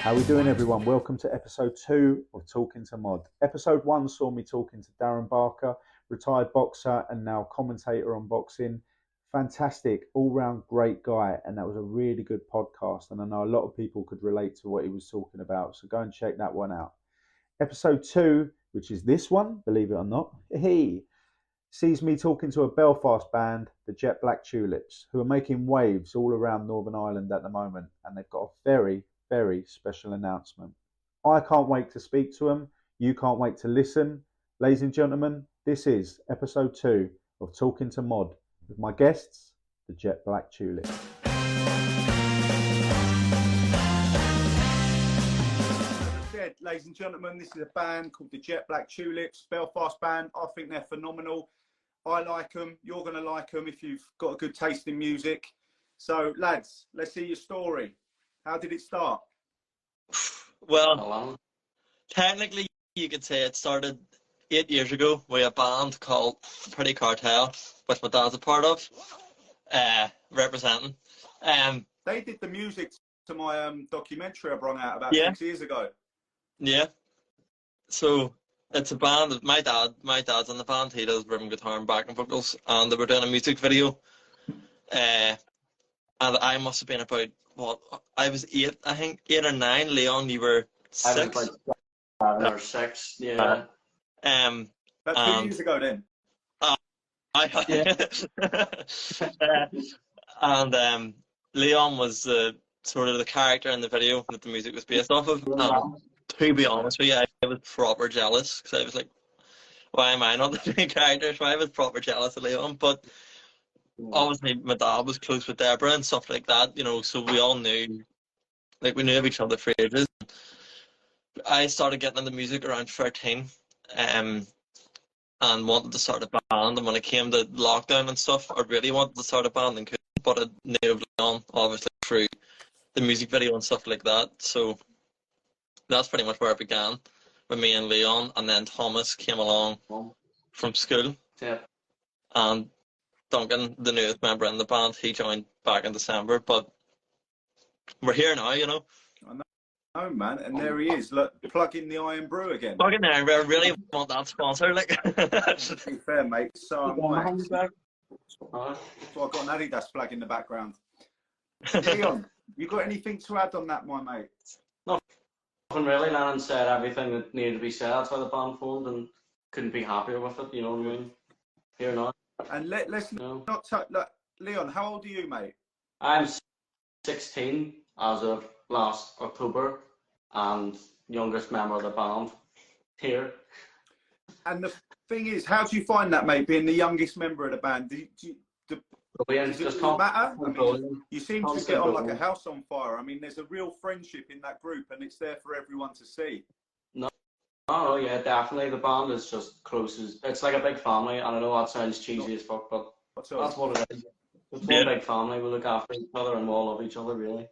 How we doing, everyone? Welcome to episode 2 of Talking to Mod. Episode 1 saw me talking to Darren Barker, retired boxer and now commentator on boxing. Fantastic, all-round great guy, and that was a really good podcast, and I know a lot of people could relate to what he was talking about, so go and check that one out. Episode 2, which is this one, believe it or not, sees me talking to a Belfast band, the Jet Black Tulips, who are making waves all around Northern Ireland at the moment, and they've got a very special announcement. I can't wait to speak to them. You can't wait to listen. Ladies and gentlemen, this is episode 2 of Talking to Mod with my guests, the Jet Black Tulips. Ladies and gentlemen, this is a band called the Jet Black Tulips, Belfast band. I think they're phenomenal. I like them. You're going to like them if you've got a good taste in music. So, lads, let's hear your story. How did it start? Well, technically, you could say it started 8 years ago with a band called Pretty Cartel, which my dad's a part of, representing. They did the music to my documentary I brought out about 6 years ago. Yeah. So it's a band that my dad's in the band. He does rhythm guitar and backing vocals, and they were doing a music video. And I must have been about, I was 8, I think, 8 or 9. Leon, you were 6. I was like 7 or 6, yeah. That's 2 years ago then. And Leon was sort of the character in the video that the music was based off of. To be honest with you, I was proper jealous because I was like, why am I not the main character? So I was proper jealous of Leon. But obviously my dad was close with Deborah and stuff like that, you know, so we all knew, like, we knew of each other for ages. I started getting into music around 13 and wanted to start a band, and when it came to lockdown and stuff, I really wanted to start a band and couldn't, but I knew of Leon, obviously, through the music video and stuff like that. So that's pretty much where it began with me and Leon, and then Thomas came along from school. Yeah. And Duncan, the newest member in the band, he joined back in December, but we're here now, you know. I know, man, and there he is. Look, plugging the Iron Brew again. Plugging there, I really want that sponsor, like. To be fair, mate, so am I. So I've got an Adidas flag in the background. Leon, you got anything to add on that, my mate? Nothing really. Lennon said everything that needed to be said. That's why the band formed, and couldn't be happier with it, you know what I mean? Here now. And let's not touch. Look, Leon, how old are you, mate? I'm 16 as of last October, and youngest member of the band here. And the thing is, how do you find that, mate, being the youngest member of the band? Does it matter? I mean, you seem to get on like a house on fire. I mean, there's a real friendship in that group, and it's there for everyone to see. Oh yeah, definitely. The band is just close as, it's like a big family, and I know that sounds cheesy as fuck, but that's what it is. It's one big family. We look after each other and we all love each other, really.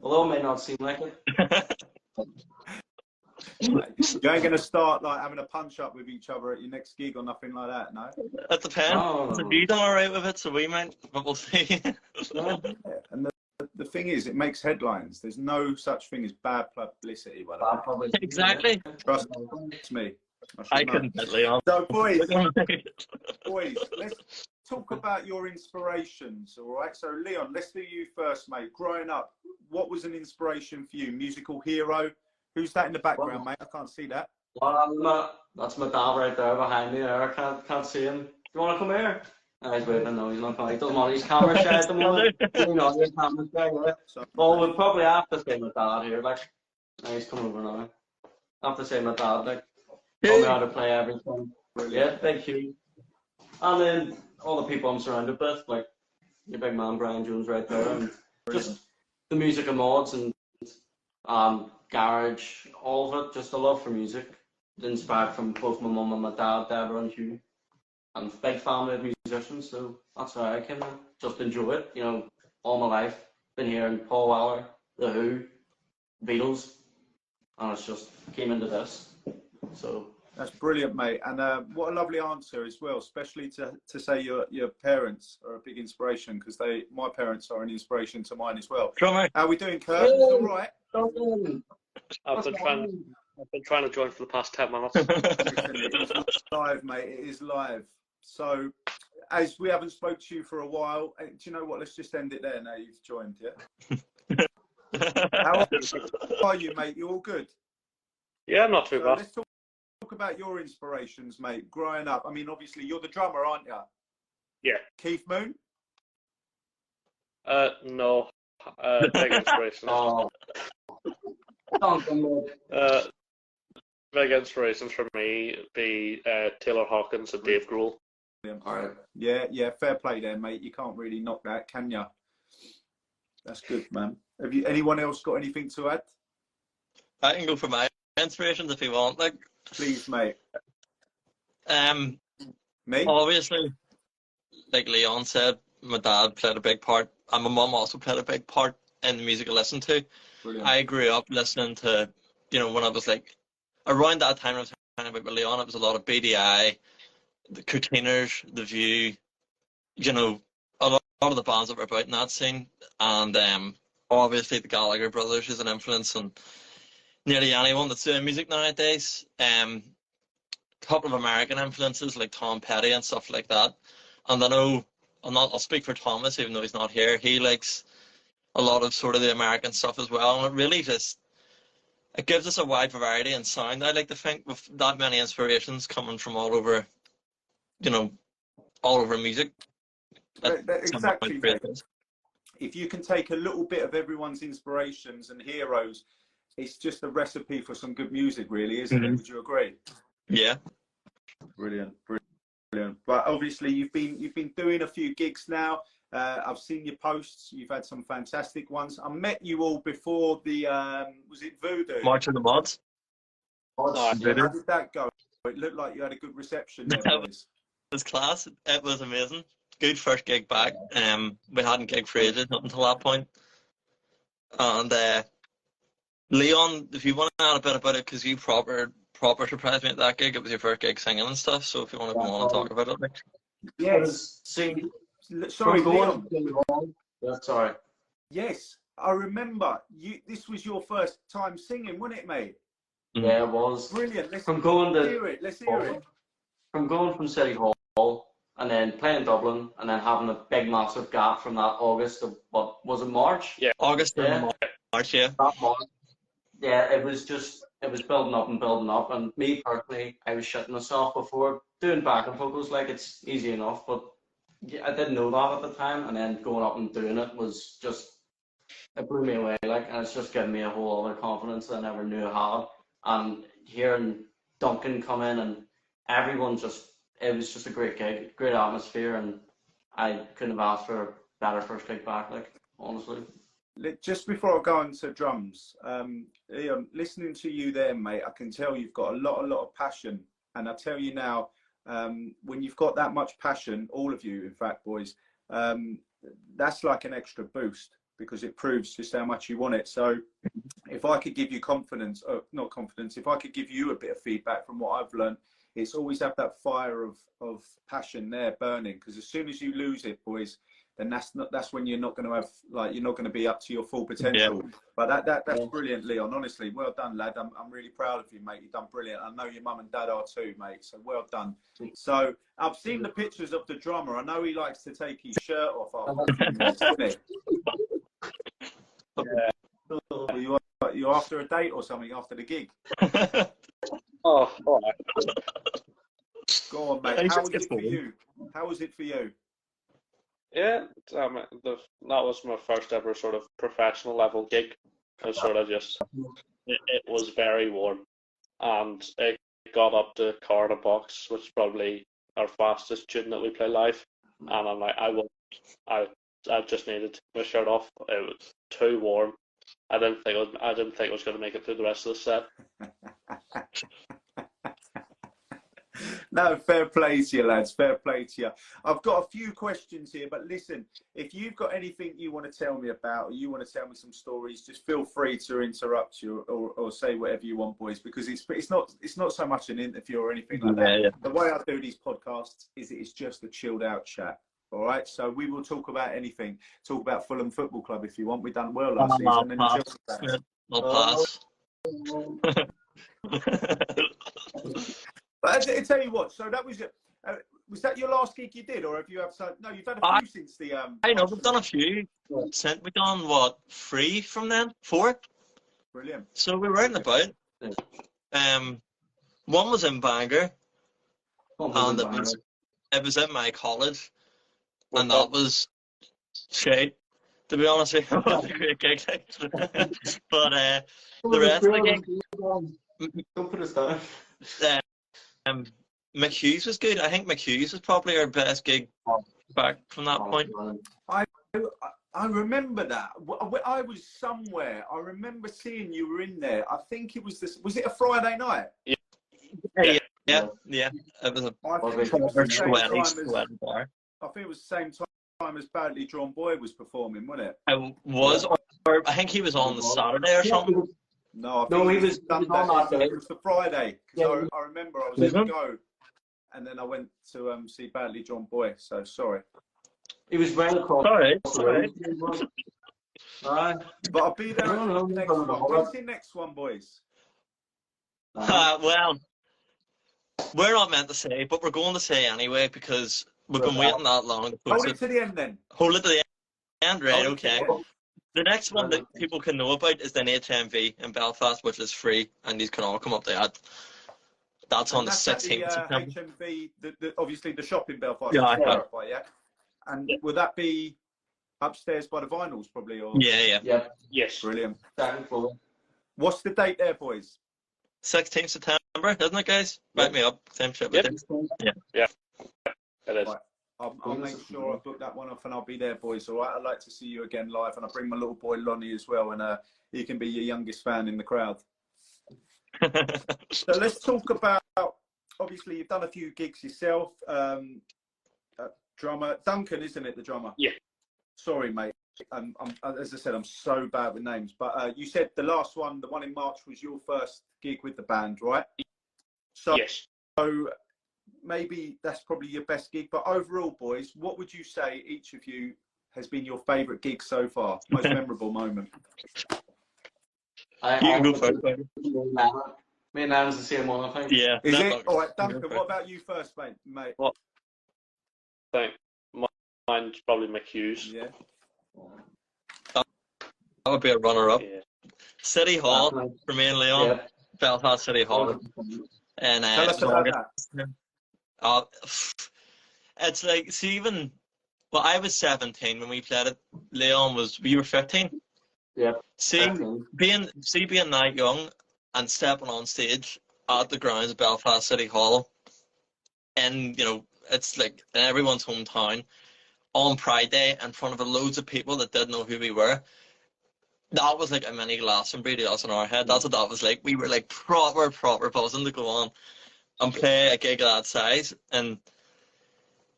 Although it may not seem like it. You ain't going to start like having a punch up with each other at your next gig or nothing like that, no? It depends. Oh. So you done alright with it, so we might, but we'll see. And the thing is, it makes headlines. There's no such thing as bad publicity. Exactly. Trust me. I couldn't bet Leon. So, boys, let's talk about your inspirations, all right? So, Leon, let's do you first, mate. Growing up, what was an inspiration for you? Musical hero? Who's that in the background, mate? I can't see that. Well, that's my dad right there behind me there. Can't see him. You want to come here? He's waving. No, he's not coming. He doesn't want his camera shy at the moment. You know, his camera shy, yeah. Well, we'll probably have to say my dad here, like. He's coming over now. I have to say my dad, like. Taught me how to play everything. Yeah, thank you. And then all the people I'm surrounded with, like your big man Brian Jones right there, and just the music and mods and garage, all of it. Just a love for music. Inspired from both my mum and my dad, Deborah and Hugh. And big family of musicians, so that's how I came in. Just enjoy it, you know, all my life. Been hearing Paul Weller, The Who, Beatles, and it's just came into this. So that's brilliant, mate. And what a lovely answer as well, especially to say your parents are a big inspiration, because my parents are an inspiration to mine as well. Drummer. How are we doing, Kurt? All right? I've been trying to join for the past 10 minutes. Listen, it is live, mate. It is live. So, as we haven't spoke to you for a while, do you know what? Let's just end it there now you've joined, yeah? How are you, mate? You all good? Yeah, not too bad. Let's talk about your inspirations, mate, growing up. I mean, obviously, you're the drummer, aren't you? Yeah. Keith Moon? No. Big inspiration. Big inspirations for me be Taylor Hawkins and Dave Grohl. All right. Yeah, fair play there, mate. You can't really knock that, can you? That's good, man. Have you? Anyone else got anything to add? I can go for my inspirations if you want. Like, please, mate. Me? Obviously, like Leon said, my dad played a big part, and my mum also played a big part in the music I listened to. Brilliant. I grew up listening to, when I was like, around that time I was talking about with Leon, it was a lot of BDI, the Cooteeners, The View, a lot of the bands that were about in that scene, and obviously the Gallagher brothers is an influence on nearly anyone that's doing music nowadays. A couple of American influences like Tom Petty and stuff like that. And I know, I'll speak for Thomas, even though he's not here. He likes a lot of sort of the American stuff as well, and it really it gives us a wide variety in sound. I like to think with that many inspirations coming from all over music. Exactly. If you can take a little bit of everyone's inspirations and heroes, it's just a recipe for some good music, really, isn't it? Would you agree? Yeah. Brilliant. But obviously, you've been doing a few gigs now. I've seen your posts. You've had some fantastic ones. I met you all before the was it Voodoo? March of the Mods. How did that go? It looked like you had a good reception there, boys. It was class. It was amazing. Good first gig back. We hadn't gigged for ages up until that point. And Leon, if you want to add a bit about it, because you proper surprised me at that gig. It was your first gig singing and stuff. So if you want to go on and talk about it, like. Yes. Sorry, Leon. Sorry. Yes, I remember. This was your first time singing, wasn't it, mate? Yeah, it was. Brilliant. Let's hear it. Let's hear it. From going from City Hall and then playing Dublin and then having a big massive gap from that August of what was it, March? Yeah, August and March, yeah. That March. Yeah, it was building up, and me personally, I was shitting myself before doing backing vocals. Like, it's easy enough, but I didn't know that at the time, and then going up and doing it was just, it blew me away, like, and it's just given me a whole other confidence that I never knew I had. And hearing Duncan come in and everyone it was just a great gig, great atmosphere, and I couldn't have asked for a better first gig back, like, honestly. Just before I go on to drums, Leon, listening to you there, mate, I can tell you've got a lot of passion. And I tell you now, when you've got that much passion, all of you, in fact, boys, that's like an extra boost, because it proves just how much you want it. So if I could give you if I could give you a bit of feedback from what I've learned, it's always have that fire of passion there burning, because as soon as you lose it, boys, then that's when you're not going to have, like, you're not going to be up to your full potential. Yeah. But that's brilliant, Leon. Honestly, well done, lad. I'm really proud of you, mate. You've done brilliant. I know your mum and dad are too, mate. So well done. So I've seen the pictures of the drummer. I know he likes to take his shirt off after a few minutes, doesn't he? Yeah. You after a date or something after the gig? Oh, all right. Go on, mate. How was it for you? How was it for you? Yeah, that was my first ever sort of professional level gig. It was sort of just, it was very warm, and it got up to Car in a Box, which is probably our fastest tune that we play live. And I'm like, I just needed to take my shirt off. It was too warm. I didn't think it was going to make it through the rest of the set. No, fair play to you, lads. Fair play to you. I've got a few questions here, but listen, if you've got anything you want to tell me about, or you want to tell me some stories, just feel free to interrupt you or say whatever you want, boys, because it's not so much an interview or anything like that. Yeah. The way I do these podcasts is it's just a chilled out chat. All right, so we will talk about anything. Talk about Fulham Football Club if you want. We've done well last season. And I'll pass. But I tell you what, so that was that your last gig you did, or have you had some? No, you've had a few since the. I know we've done a few. We've done what 3 from then, 4. Brilliant. So we were out and about. One was in Bangor, and it was in my college, and that was shade. To be honest with you, it was a great gig. But the rest of the gig, Don't put us down. McHugh's was good. I think McHugh's was probably our best gig back from that point. I remember that. I was somewhere. I remember seeing you were in there. I think it was this. Was it a Friday night? Yeah. It was a I think it was the same time as, sweaty bar. I think it was the same time as Badly Drawn Boy was performing, wasn't it? I was, or I think he was on the Saturday or something. No, I think he was on that day. It was the Friday. Because I remember I was going to go, and then I went to see Badly Drawn Boy. So sorry. He was well across. Sorry. But I'll be there next one. When's the next one, boys? Well, we're not meant to say, but we're going to say anyway because we've been waiting that long. Hold it to the end then. Hold it to the end, right? Okay. The next one that people can know about is the HMV in Belfast, which is free, and these can all come up to that. That's on the 16th of September. HMV, obviously the shop in Belfast. Yeah. And will that be upstairs by the vinyls, probably? Or? Yeah. Yes. Brilliant. What's the date there, boys? 16th September, isn't it, guys? Back me up. Same shit. Yep. Yeah. It is. Right. I'll make sure I book that one off and I'll be there, boys. All right. I'd like to see you again live, and I'll bring my little boy Lonnie as well, and he can be your youngest fan in the crowd. So let's talk about. Obviously, you've done a few gigs yourself. Drummer Duncan, isn't it? The drummer. Yeah. Sorry, mate. As I said, I'm so bad with names. But you said the last one, the one in March, was your first gig with the band, right? So, yes. So maybe that's probably your best gig. But overall, boys, what would you say each of you has been your favourite gig so far? Most memorable moment? You can go first. Me and Adam's the same one, I think. Yeah. Is it? All right, Duncan, what about you first, mate? What? I think mine's probably McHugh's. Yeah. That would be a runner-up. Yeah. City Hall for me and Leon. Yeah. Belfast City Hall. And tell us about that. It's like, see, well, I was 17 when we played it. Leon you were 15. Yeah. See, being that young and stepping on stage at the grounds of Belfast City Hall, and it's like in everyone's hometown on Pride Day in front of loads of people that didn't know who we were. That was like a mini Glastonbury to us in our head. That's what that was like. We were like proper buzzing to go on and play a gig of that size, and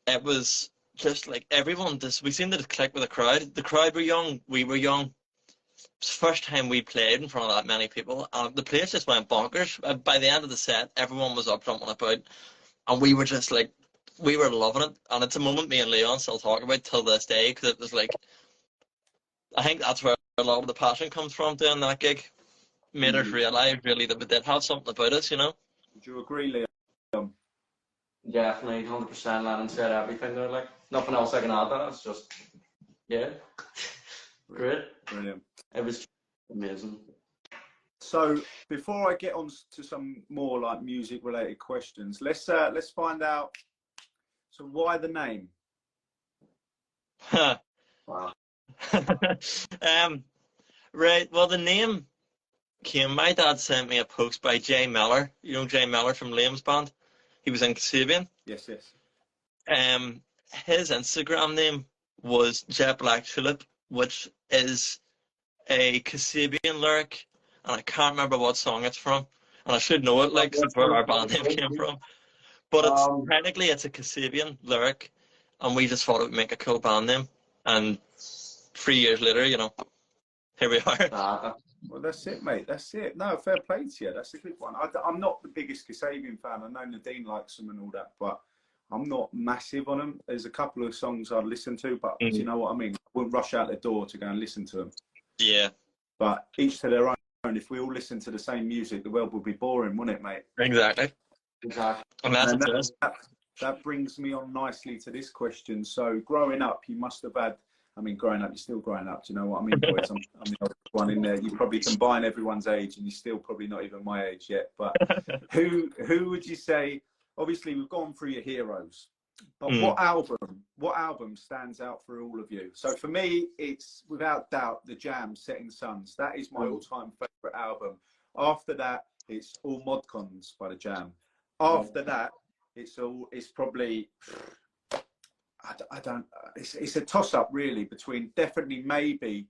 it was just like everyone. We seemed to click with the crowd. The crowd were young. We were young. It was the first time we played in front of that many people, and the place just went bonkers. By the end of the set, everyone was up jumping about, and we were just like, we were loving it. And it's a moment me and Leon still talk about till this day, because it was like, I think that's where a lot of the passion comes from doing that gig. Made us realise really that we did have something about us, Would you agree, Leon? Definitely, 100%. Lennon said everything there. Like nothing else I can add. That it's just, great, brilliant. It was amazing. So before I get on to some more like music-related questions, let's find out. So why the name? Wow. Right. Well, the name came. My dad sent me a post by Jay Miller. You know Jay Miller from Liam's band. He was in Kasabian. Yes. His Instagram name was Jet Black Tulip, which is a Kasabian lyric, and I can't remember what song it's from. And I should know it, like, 'cause it's where our band name came from. But technically it's a Kasabian lyric, and we just thought it would make a cool band name. And 3 years later, here we are. Well, that's it, mate. That's it. No, fair play to you. That's a good one. I'm not the biggest Kasabian fan. I know Nadine likes them and all that, but I'm not massive on them. There's a couple of songs I'd listen to, but do you know what I mean? I wouldn't rush out the door to go and listen to them. Yeah. But each to their own. if we all listened to the same music, the world would be boring, wouldn't it, mate? Exactly. Exactly. And that's And it is. that brings me on nicely to this question. So, growing up, you must have had. I mean, growing up, you're still growing up. Do you know what I mean, boys? I'm the oldest one in there. You probably combine everyone's age, and you're still probably not even my age yet. But who would you say? Obviously, we've gone through your heroes, but what album stands out for all of you? So for me, it's without doubt The Jam, Setting Suns. That is my all-time favorite album. After that, it's All Modcons by The Jam. After that, it's probably. I don't. It's a toss-up really between definitely maybe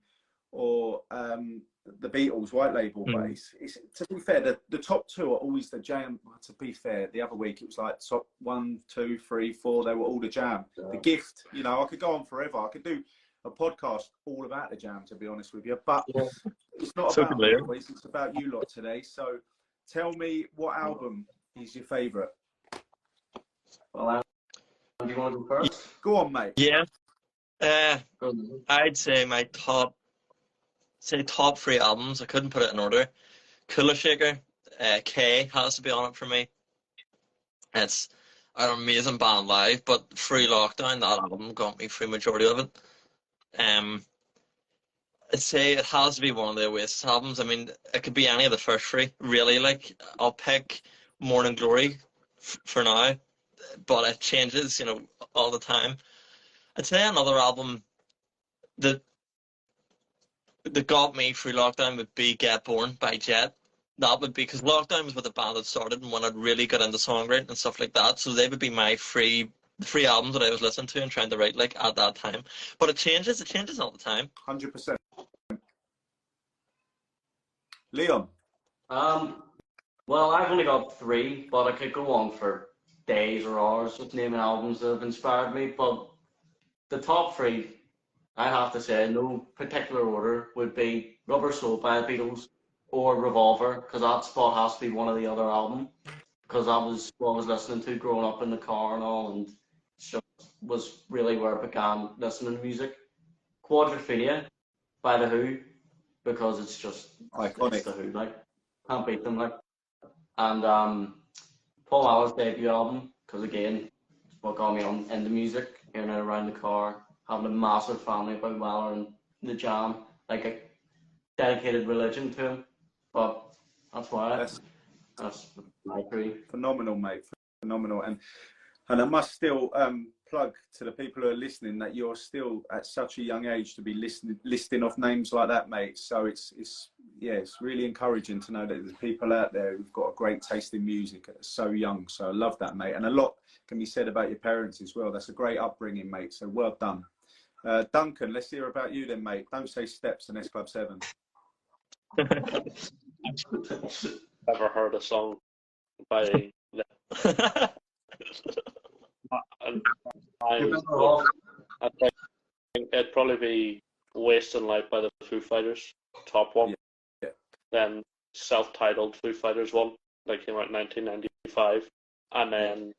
or the Beatles White Label. But it's to be fair, the top two are always The Jam. To be fair, the other week it was like top 1, 2, 3, 4. They were all The Jam. Yeah. The Gift. You know, I could go on forever. I could do a podcast all about The Jam, to be honest with you. But it's not about me, boys. It's about you lot today. So tell me, what album is your favourite? Well, do you want to go first? Go on, mate. Yeah. I'd say my top 3 albums. I couldn't put it in order. Cooler Shaker, K has to be on it for me. It's an amazing band live, but Free Lockdown, that album got me through majority of it. I'd say it has to be one of the Oasis albums. I mean, it could be any of the first 3, really. Like, I'll pick Morning Glory for now, but it changes, you know, all the time. I'd say another album that got me through lockdown would be Get Born by Jet. That would be because lockdown was when the band had started and when I'd really got into songwriting and stuff like that. So they would be my three albums that I was listening to and trying to write like at that time. But it changes all the time. 100%. Leon. Well, I've only got 3, but I could go on for days or hours with naming albums that have inspired me. But the top 3, I have to say, no particular order, would be Rubber Soul by the Beatles or Revolver, because that spot has to be one of the other album, because that was what I was listening to growing up in the car and all, and just was really where I began listening to music. Quadrophenia by The Who, because it's just iconic. It's The Who, like, can't beat them, like. And Paul Allen's debut album, because again, it's what got me on into music, hearing it around the car, having a massive family about Weller and the Jam, like a dedicated religion to him. But that's why that's my 3. Phenomenal, mate. Phenomenal. And I must still plug to the people who are listening that you're still at such a young age to be listing off names like that, mate. So it's really encouraging to know that there's people out there who've got a great taste in music so young. So I love that, mate. And a lot can be said about your parents as well. That's a great upbringing, mate. So well done. Duncan, let's hear about you then, mate. Don't say Steps and S Club 7. Ever heard a song by them? I think it'd probably be Wasting Light by the Foo Fighters, top one. Yeah. Then self-titled Foo Fighters one, that came out in 1995. And then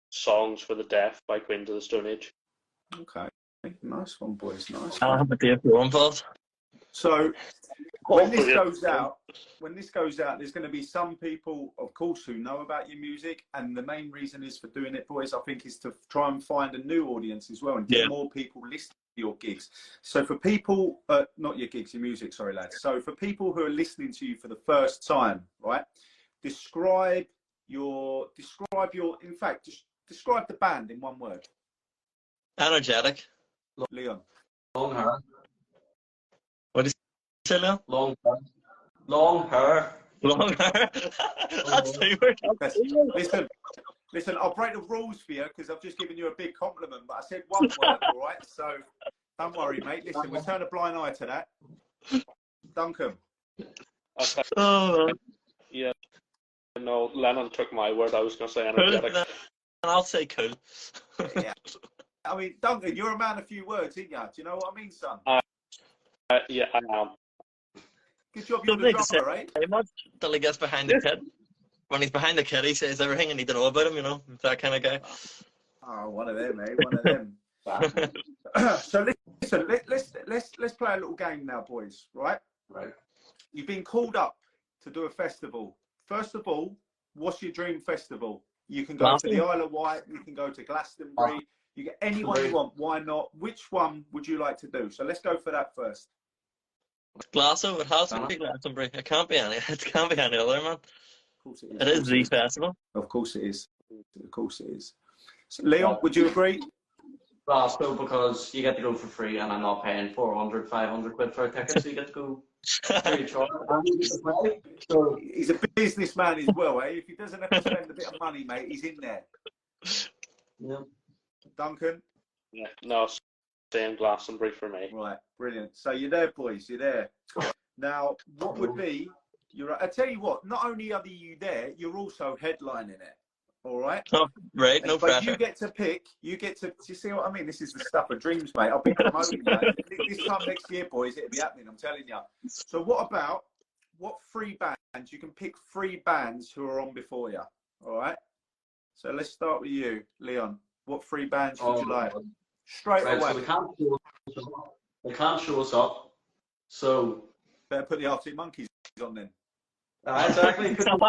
Songs for the Deaf by Queens of the Stone Age. Okay. Nice one, boys. Nice I'll one. have a day for one, Paul. So when this goes out, there's going to be some people, of course, who know about your music, and the main reason is for doing it, boys, I think, is to try and find a new audience as well and get more people listening to your gigs. So for people, not your gigs, your music, sorry, lads. So for people who are listening to you for the first time, right? Describe the band in one word. Energetic. Leon. Long hair. What did you say, Leon? Long hair. Long hair. Long hair. That's 2 words. Listen, I'll break the rules for you because I've just given you a big compliment, but I said one word, all right? So don't worry, mate. Listen, we'll turn a blind eye to that. Duncan. Yeah. No, Lennon took my word. I was going to say energetic. And I'll say cool. Yeah. I mean, Duncan, you're a man of few words, aren't you? Do you know what I mean, son? Yeah, I am. Good job you're the drummer, right? Till he gets behind the kid. When he's behind the kid, he says everything I need to know about him, you know? That kind of guy. Oh, one of them, mate. One of them. So listen, let's play a little game now, boys, right? Right. You've been called up to do a festival. First of all, what's your dream festival? You can go to Glastonbury. the Isle of Wight, you can go to Glastonbury, you get anyone you want. Why not? Which one would you like to do? So let's go for that first. Glasgow, it has to be Glastonbury. It can't be any. It can't be any other, man. Of course it is. It is the festival. Of course it is. Of course it is. So, Leon, would you agree? Glasgow, because you get to go for free and I'm not paying 400, 500 quid for a ticket, so you get to go free of charge. So He's a businessman as well, eh? If he doesn't have to spend a bit of money, mate, he's in there. yeah. Duncan? Yeah, no, same Glastonbury for me. Right, brilliant. So you're there, boys, you're there. Now, what would be, I tell you what, not only are you there, you're also headlining it. All right. Oh, right, no but pressure. you get to pick. You see what I mean? This is the stuff of dreams, mate. I'll be promoting that. This time next year, boys, it'll be happening. I'm telling you. So, what free bands? You can pick 3 bands who are on before you. All right. So let's start with you, Leon. What 3 bands would you like? Straight away. So they can't show us up. So Better put the Arctic Monkeys on then. exactly. Exactly.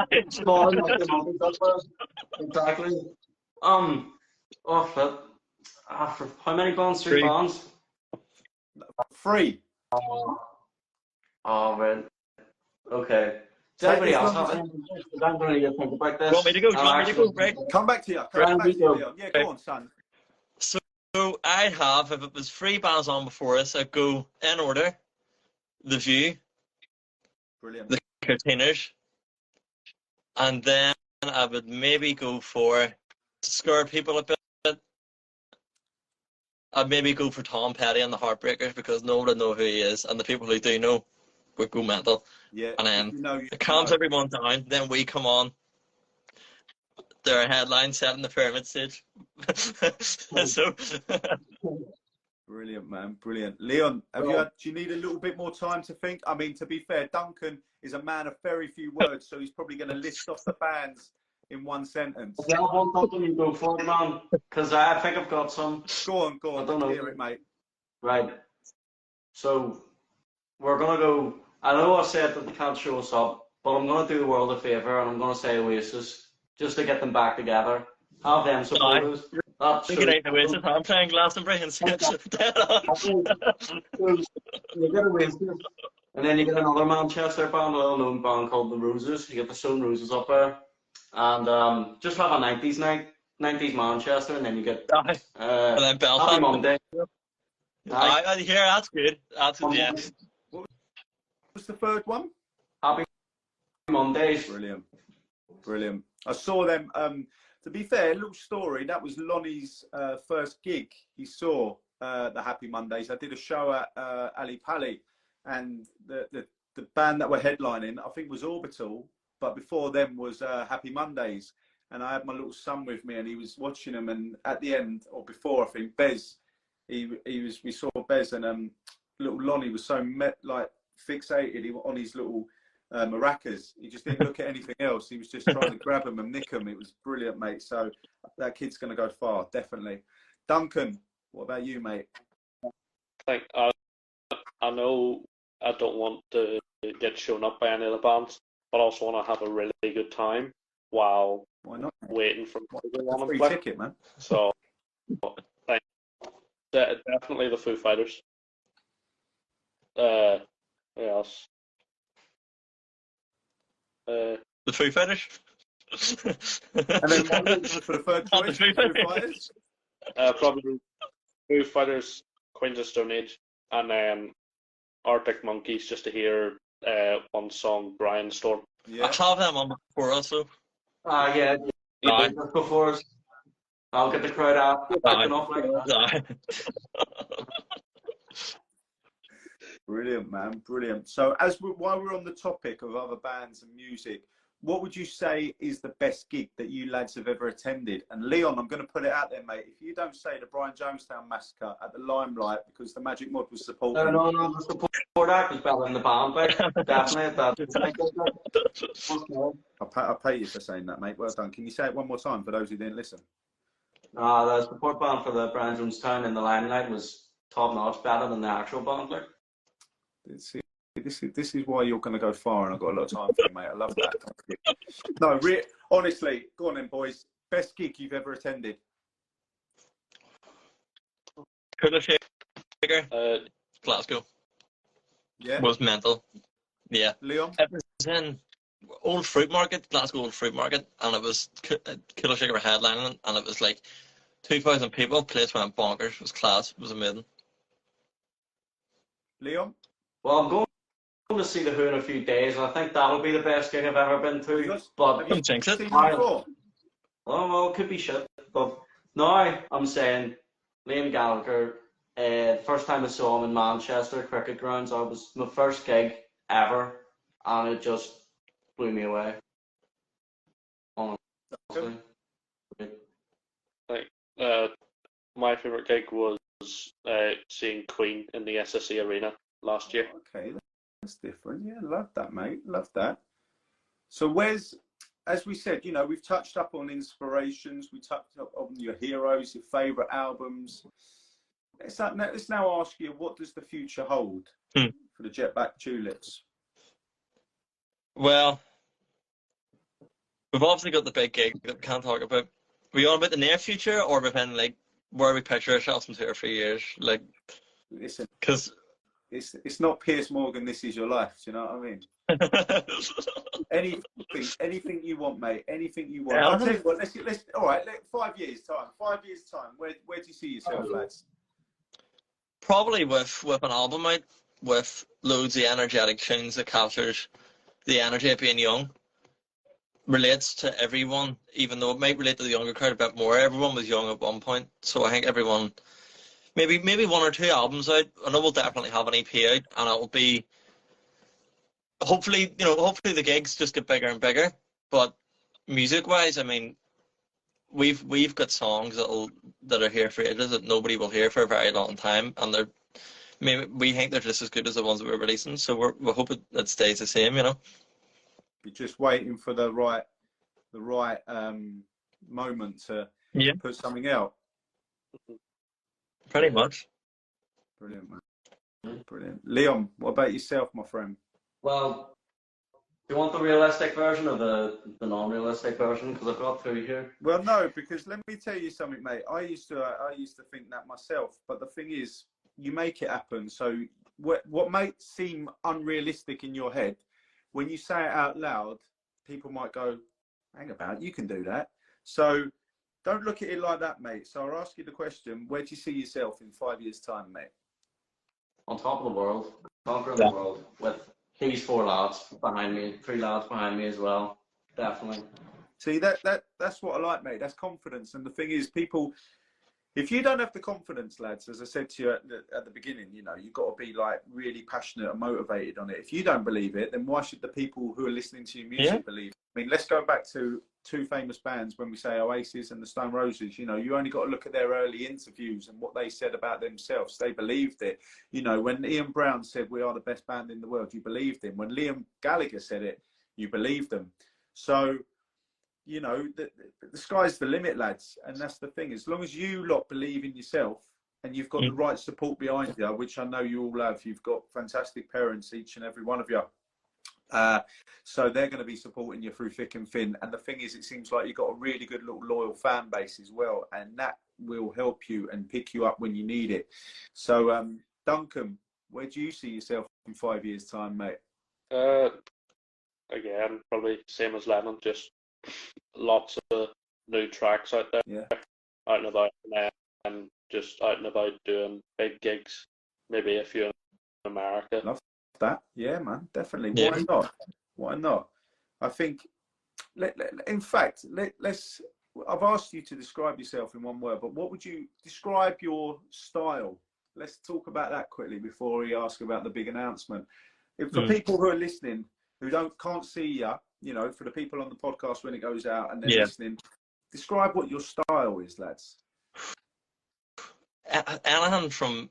For how many bands? 3 bands. 3. Oh, man. Okay. Does anybody else have it? I'm going to think about this. Want me to go? Do you want me to go, Greg? Come back to you. Come back to you, Leon. Yeah, go on, son. So I'd have, if it was 3 bands on before us, I'd go in order: The View, Brilliant. The Containers, and then I would maybe go for, to scare people a bit, I'd maybe go for Tom Petty and the Heartbreakers, because no one would know who he is, and the people who do know would go mental. Yeah. And then You know, it calms everyone down. Then we come on. Their headline set in the pyramid stage. So Brilliant, man. Brilliant. Leon, do you need a little bit more time to think? I mean, to be fair, Duncan is a man of very few words, so he's probably going to list off the bands in one sentence. Yeah, I want something you go for, man, because I think I've got some. Go on. I don't know. Hear it, mate. Right. So we're going to go. I know I said that they can't show us up, but I'm going to do the world a favour and I'm going to say Oasis, just to get them back together. Have them support us. Get out the Oasis. I'm playing Glastonbury and You get Oasis, and then you get another Manchester band, a well-known band called The Roses. You get the Stone Roses up there, and just have a 90s night, 90s Manchester, and then you get and then Belfast. Happy Monday. I hear that's good. That's yeah. What's the third one? Happy Mondays. Brilliant. I saw them. To be fair, little story. That was Lonnie's first gig. He saw the Happy Mondays. I did a show at Ali Pali, and the band that were headlining, I think, was Orbital. But before them was Happy Mondays, and I had my little son with me, and he was watching them. And at the end, or before, I think Bez, we saw Bez, and little Lonnie was so fixated on his little maracas. He just didn't look at anything else. He was just trying to grab them and nick them. It was brilliant, mate. So that kid's going to go far, definitely. Duncan, what about you, mate? I know I don't want to get shown up by any of the bands, but I also want to have a really good time while waiting for everyone a free to play. ticket, man. So definitely the Foo Fighters. What else? The Foo Fighters. And then for the third choice, the Foo Fighters. Probably Foo Fighters, Queens of Stone Age, and then Arctic Monkeys, just to hear one song, Brian Storm. Yeah. I have them on before also. Yeah. Just before us. I'll get the crowd out. Off like that. Brilliant, man. Brilliant. So while we're on the topic of other bands and music, what would you say is the best gig that you lads have ever attended? And Leon, I'm going to put it out there, mate. If you don't say the Brian Jonestown Massacre at the Limelight because the Magic Mod was supporting. No, the support act was better than the band, but definitely. I'll pay you for saying that, mate. Well done. Can you say it one more time for those who didn't listen? The support band for the Brian Jonestown in the Limelight was top notch, better than the actual band. See this is why you're going to go far, and I've got a lot of time for you, mate. I love that. No, honestly, go on then, boys. Best gig you've ever attended? Cooler Shaker, Glasgow. Yeah. Was mental. Yeah. Leon? It was in Old Fruit Market, Glasgow Old Fruit Market, and it was Killer Shaker were headlining, and it was like 2,000 people. Place went bonkers. It was class. It was amazing. Leon? Well, I'm going to see the Who in a few days, and I think that'll be the best gig I've ever been to. But have you jinx it. seen them before? Oh, well, it could be shit. But now I'm saying Liam Gallagher. First time I saw him in Manchester cricket grounds, it was my first gig ever, and it just blew me away. Honestly. Like, my favourite gig was seeing Queen in the SSE Arena last year. Okay, that's different. Yeah, love that, mate. Love that. So as we said, you know, we've touched up on inspirations. We touched up on your heroes, your favourite albums. Let's now ask you, what does the future hold for the Jet Black Tulips? Well, we've obviously got the big gig that we can't talk about. Are we on about the near future, or within like where we picture ourselves in 2 or 3 years? Like, listen, because it's not Piers Morgan. This is your life. Do you know what I mean? anything you want, mate. Anything you want. I'll tell you what. Let's all right. 5 years time. 5 years time. Where do you see yourself, lads? Probably with an album out with loads of energetic tunes that captures the energy of being young. Relates to everyone, even though it might relate to the younger crowd a bit more. Everyone was young at one point, so I think everyone, maybe 1 or 2 albums out. I know we'll definitely have an EP out, and it will be hopefully the gigs just get bigger and bigger. But music-wise, I mean, we've got songs that are here for ages that nobody will hear for a very long time, and we think they're just as good as the ones that we're releasing. So we hope it stays the same, you know. You're just waiting for the right moment to put something out. Pretty much. Brilliant, man. Brilliant. Leon, what about yourself, my friend? Well, do you want the realistic version or the non-realistic version? Because I've got 2 here. Well, no, because let me tell you something, mate. I used to think that myself, but the thing is, you make it happen. So what might seem unrealistic in your head, when you say it out loud, people might go, hang about, you can do that. So don't look at it like that, mate. So I'll ask you the question, where do you see yourself in 5 years' time, mate? On top of the world, conquering the world, with these 4 lads behind me, 3 lads behind me as well. Definitely. See, that's what I like, mate. That's confidence. And the thing is, people, if you don't have the confidence, lads, as I said to you at the beginning, you know, you've got to be like really passionate and motivated on it. If you don't believe it, then why should the people who are listening to your music believe it? I mean, let's go back to 2 famous bands when we say Oasis and the Stone Roses. You know, you only got to look at their early interviews and what they said about themselves. They believed it. You know, when Ian Brown said we are the best band in the world, you believed him. When Liam Gallagher said it, you believed them. So, you know, the sky's the limit, lads. And that's the thing. As long as you lot believe in yourself and you've got the right support behind you, which I know you all have. You've got fantastic parents, each and every one of you. So they're going to be supporting you through thick and thin. And the thing is, it seems like you've got a really good little loyal fan base as well. And that will help you and pick you up when you need it. So, Duncan, where do you see yourself in 5 years' time, mate? Again, probably same as Lennon, just lots of new tracks out there, out and about, and just out and about doing big gigs, maybe a few in America. Love that. Yeah, man, definitely. Yeah. Why not? Why not? I think, in fact, let's. I've asked you to describe yourself in one word, but what would you describe your style? Let's talk about that quickly before we ask about the big announcement. If for people who are listening who can't see you, you know, for the people on the podcast when it goes out and they're listening, describe what your style is, lads. Anything from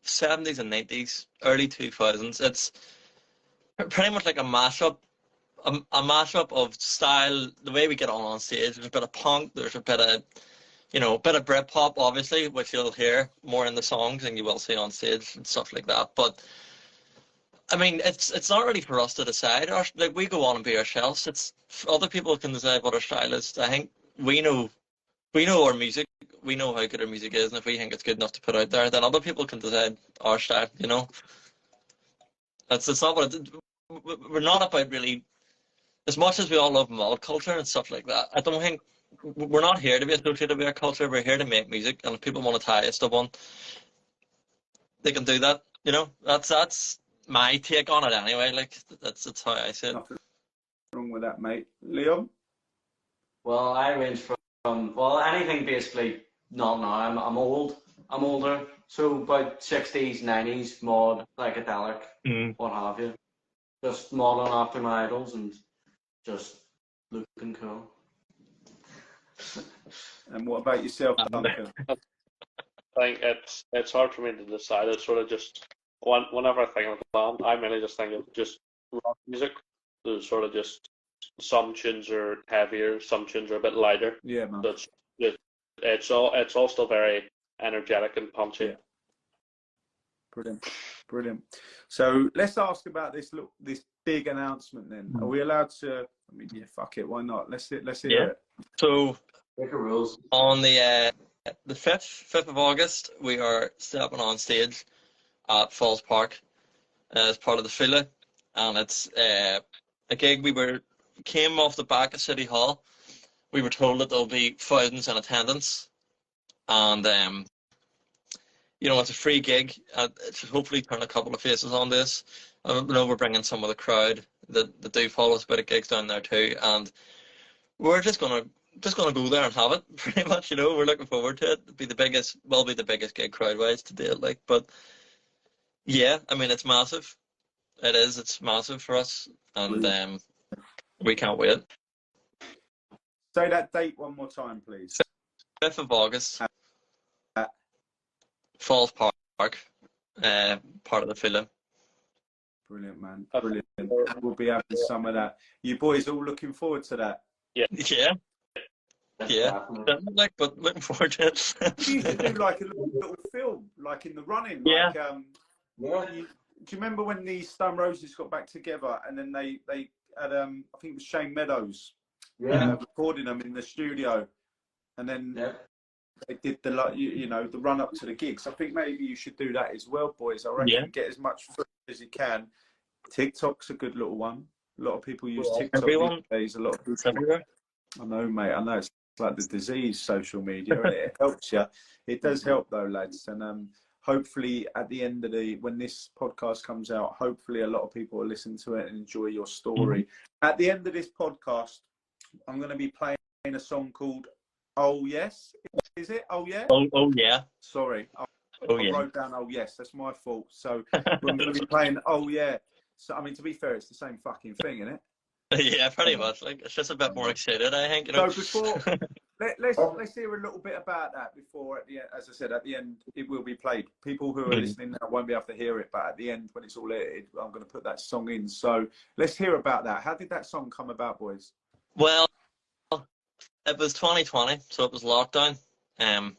70s and 90s, early 2000s. It's pretty much like a mashup of style, the way we get on stage. There's a bit of punk, there's a bit of, you know, a bit of Britpop, obviously, which you'll hear more in the songs than you will see on stage and stuff like that. But I mean, it's not really for us to decide. Like we go on and be ourselves. It's other people can decide what our style is. I think we know our music. We know how good our music is, and if we think it's good enough to put out there, then other people can decide our style. You know, it's not what we're not about really. As much as we all love mod culture and stuff like that, I don't think we're not here to be associated with our culture. We're here to make music, and if people want to tie us to one, they can do that. You know, that's my take on it anyway. Like that's how I see it. Nothing wrong with that, mate. Leon? Well, I range from well anything basically. Not now. I'm old. I'm older. So about 60s, 90s, mod, psychedelic, what have you. Just modeling after my idols and just looking cool. And what about yourself, Duncan? I think it's hard for me to decide. It's sort of just whenever I think of a band, I mainly just think of just rock music. There's sort of just some tunes are heavier, some tunes are a bit lighter. Yeah, man. But it's all still very energetic and punchy. Yeah. Brilliant. So let's ask about this big announcement then. Are we allowed to? I mean, yeah, fuck it, why not? Let's hear it. So Make a rules. on the 5th of August, we are stepping on stage at Falls Park as part of the Fila, and it's a gig came off the back of City Hall. We were told that there'll be thousands in attendance, and you know, it's a free gig. It should hopefully turn a couple of faces on this. I know we're bringing some of the crowd that do follow us about gigs down there too, and we're just gonna go there and have it pretty much. You know, we're looking forward to it. It'll be the biggest gig crowd wise to date. Like, but yeah, I mean, it's massive. It's massive for us, and we can't wait. Say that date one more time, please. 5th of August. Falls Park, part of the Fila. Brilliant, man. Brilliant. We'll be having some of that. You boys all looking forward to that? Yeah. Definitely, but looking forward to it. We used to do like a little film, like in the running. Yeah. Like, do you remember when the Stone Roses got back together and then they had I think it was Shane Meadows recording them in the studio, and then they did the the run up to the gigs. I think maybe you should do that as well, boys. I reckon get as much footage as you can. TikTok's a good little one. A lot of people use TikTok these days. A lot of people. I know, mate. I know it's like the disease, social media, and it helps you. It does help though, lads. And hopefully, at the end of when this podcast comes out, hopefully a lot of people will listen to it and enjoy your story. At the end of this podcast, I'm going to be playing a song called "Oh Yes." Is it? Oh yeah. Oh yeah. Sorry. I wrote down "Oh yes." That's my fault. So we're going to be playing "Oh yeah." So I mean, to be fair, it's the same fucking thing, isn't it? Yeah, pretty much. Like, it's just a bit more excited, I think. You know? So before, let's hear a little bit about that before. At the end, as I said, at the end it will be played. People who are listening now won't be able to hear it, but at the end, when it's all edited, I'm going to put that song in. So let's hear about that. How did that song come about, boys? Well, it was 2020, so it was lockdown. I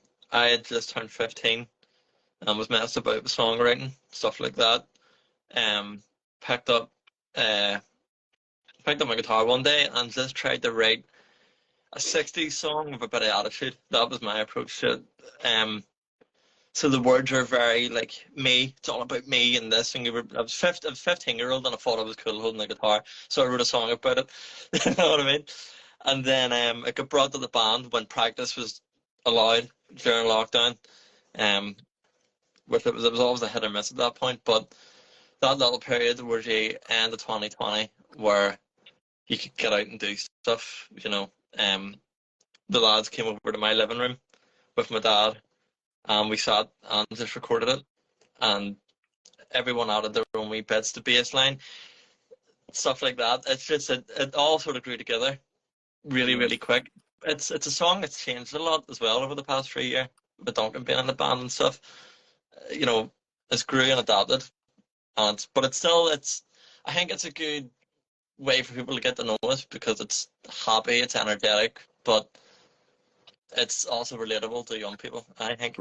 had just turned 15 and was messed about with songwriting, stuff like that. Picked up my guitar one day and just tried to write a 60s song with a bit of attitude. That was my approach to it. So the words are very like me. It's all about me and this. And I was 15-year-old and I thought I was cool holding the guitar, so I wrote a song about it. You know what I mean? And then it got brought to the band when practice was allowed during lockdown. It was always a hit or miss at that point, but that little period towards the end of 2020 where you could get out and do stuff, you know. The lads came over to my living room with my dad, and we sat and just recorded it, and everyone added their own wee bits to bass line, stuff like that. It's just it all sort of grew together really, really quick. It's a song that's changed a lot as well over the past 3 years, with Duncan being in the band and stuff. You know, it's grew and adapted, but it's still I think it's a good way for people to get to know us because it's happy, it's energetic, but it's also relatable to young people, I think.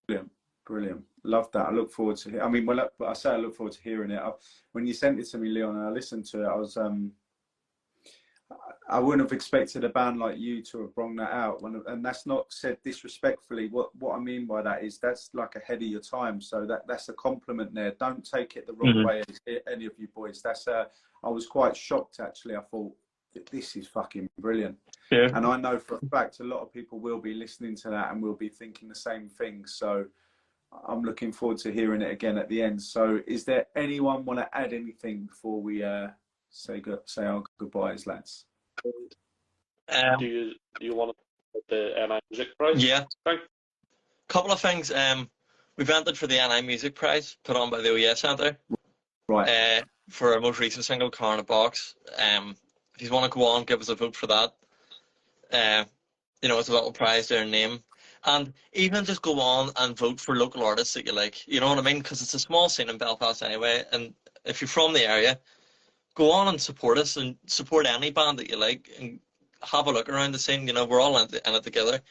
Brilliant. Brilliant. Love that. I look forward to it. I mean, well, I say I look forward to hearing it. When you sent it to me, Leon, and I listened to it, I wouldn't have expected a band like you to have brought that out. And that's not said disrespectfully. What I mean by that is that's like ahead of your time. So that's a compliment there. Don't take it the wrong way, any of you boys. I was quite shocked, actually. I thought, this is fucking brilliant. Yeah. And I know for a fact a lot of people will be listening to that and will be thinking the same thing. So I'm looking forward to hearing it again at the end. So is there anyone want to add anything before we say our goodbyes, lads? Do you want to put the NI Music Prize? Yeah. Couple of things. We've entered for the NI Music Prize put on by the Oh Yeh Centre. Right. For our most recent single, Car in a Box. If you want to go on, give us a vote for that. You know, it's a little prize to their name. And even just go on and vote for local artists that you like. You know what I mean? Because it's a small scene in Belfast anyway. And if you're from the area, go on and support us and support any band that you like and have a look around the scene. You know, we're all in it together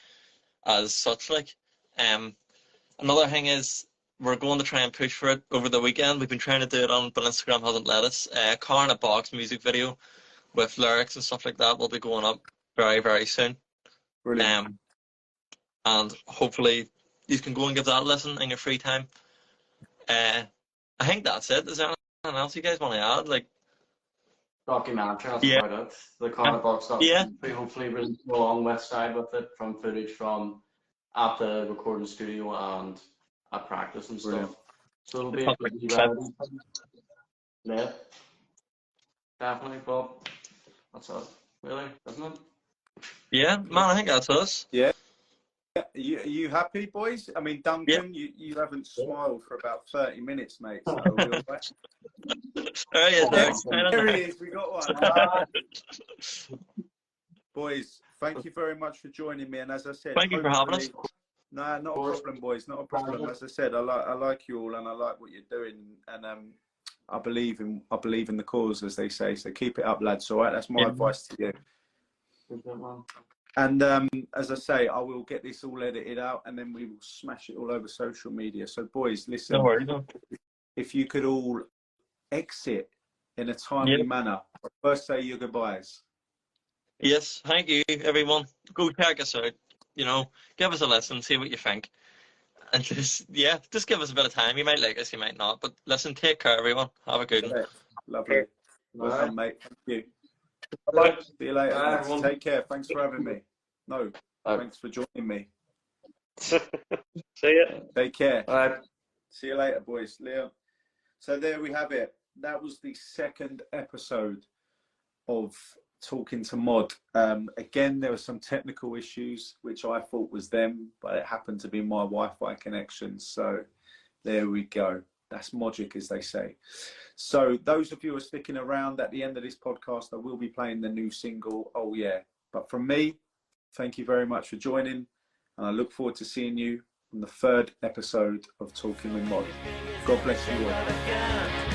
as such. Like, another thing is we're going to try and push for it over the weekend. We've been trying to do it on, but Instagram hasn't let us. Car in a Box music video with lyrics and stuff like that will be going up very, very soon. Brilliant. And hopefully you can go and give that a listen in your free time. I think that's it. Is there anything else you guys want to add? Like, documentary, that's about it. The Car in a Box stuff. Yeah. We hopefully really go along West Side with it, from footage from at the recording studio and at practice and stuff. So it'll be yeah, definitely. But that's it, really, isn't it? Yeah, man, I think that's us. Yeah. Are you happy, boys? I mean, Duncan, you haven't smiled for about 30 minutes, mate. So we'll There he is. There he is. We got one. Boys, thank you very much for joining me. And as I said, thank you for having us. No, not a problem, boys. Not a problem. As I said, I like you all, and I like what you're doing, and I believe in the cause, as they say. So keep it up, lads. All right, that's my advice to you. And as I say, I will get this all edited out, and then we will smash it all over social media. So, boys, listen. Don't worry, if you could all exit in a timely manner, first say your goodbyes. Yes, thank you, everyone. Go check us out. You know, give us a listen, see what you think, and just give us a bit of time. You might like us, you might not, but listen, take care, everyone. Have a good one. Lovely. Well done, mate. Thank you. Bye. See you later. Take care. Thanks for having me. No, thanks for joining me. See ya. Take care. Bye. See you later, boys. Leo. So there we have it. That was the second episode of Talking to Mod. Again, there were some technical issues, which I thought was them, but it happened to be my Wi-Fi connection. So there we go. That's magic, as they say. So those of you who are sticking around, at the end of this podcast, I will be playing the new single, Oh Yeah. But from me, thank you very much for joining, and I look forward to seeing you on the third episode of Talking with Mod. God bless you all.